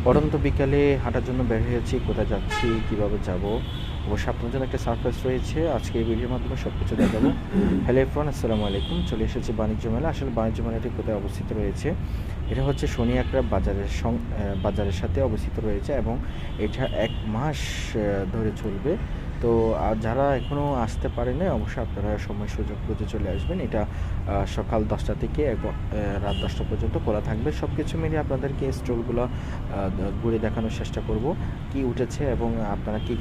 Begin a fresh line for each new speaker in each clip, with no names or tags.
পড়ন্ত বিকালে হাঁটার জন্য বের হয়েছি। কোথায় যাচ্ছি, কিভাবে যাব, অবশ্যই আপনার জন্য একটা সারপ্রাইজ রয়েছে। আজকে এই ভিডিওর মাধ্যমে সব কিছু দেখাবো। হ্যালো এভরিওয়ান, আসসালামু আলাইকুম। চলে এসেছি বাণিজ্য মেলা। আসলে বাণিজ্য মেলাটি কোথায় অবস্থিত রয়েছে, এটা হচ্ছে শনিয়াকড়া বাজারের সাথে অবস্থিত রয়েছে এবং এটা 1 মাস ধরে চলবে। তো যারা এখনও আসতে পারেনি, অবশ্যই আপনারা সময় সুযোগ বুঝে চলে আসবেন। এটা সকাল 10টা থেকে রাত 10টা পর্যন্ত খোলা থাকবে। সব কিছু মিলিয়ে আপনাদেরকে স্টলগুলো ঘুরে দেখানোর চেষ্টা করব, কি উঠেছে এবং আপনারা কি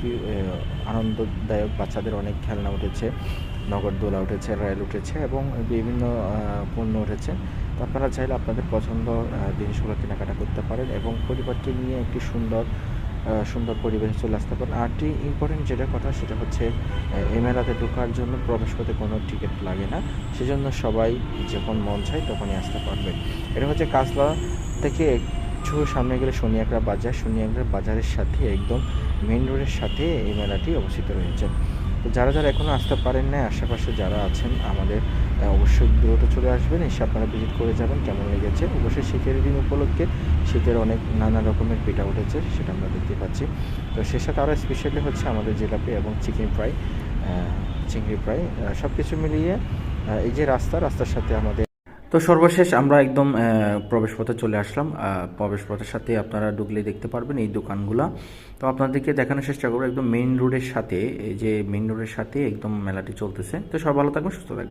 আনন্দদায়ক। বাচ্চাদের অনেক খেলনা উঠেছে, নগরদোলা উঠেছে, রেল উঠেছে এবং বিভিন্ন পণ্য উঠেছে। তো আপনারা চাইলে আপনাদের পছন্দ জিনিসগুলো কেনাকাটা করতে পারেন এবং পরিবারকে নিয়ে একটি সুন্দর পরিবেশে চলে আসতে পারেন। আরটি ইম্পর্টেন্ট যেটা কথা, সেটা হচ্ছে এই মেলাতে ঢোকার জন্য প্রবেশ করতে কোনো টিকিট লাগে না। সেজন্য সবাই যখন মন চায় তখনই আসতে পারবে। এটা হচ্ছে কাজলা থেকে একটু সামনে গেলে শনিয়াকড়া বাজার। শনিয়াকড়া বাজারের সাথে একদম মেইন রোডের সাথে এই মেলাটি অবস্থিত রয়েছে। তো যারা এখনও আসতে পারেন না, আশেপাশে যারা আছেন আমাদের, অবশ্যই দ্রুত চলে আসবেন, এসে আপনারা ভিজিট করে যাবেন। কেমন লেগেছে? অবশ্যই শীতের দিন উপলক্ষে শীতের অনেক নানা রকমের পিঠা উঠেছে, সেটা আমরা দেখতে পাচ্ছি। তো সে সাথে আরও স্পেশালি হচ্ছে আমাদের জিলাপি এবং চিংড়ি ফ্রাই সব কিছু মিলিয়ে এই যে রাস্তার সাথে আমাদের। তো সর্বশেষ আমরা একদম প্রবেশপথে চলে আসলাম। প্রবেশপথের সাথে আপনারা ঢুকলে দেখতে পারবেন এই দোকানগুলা। তো আপনাদেরকে দেখানোর চেষ্টা করবো একদম মেইন রোডের সাথে, এই যে মেইন রোডের সাথে একদম মেলাটি চলতেছে। তো সব ভালো থাকবেন, সুস্থ থাকবেন।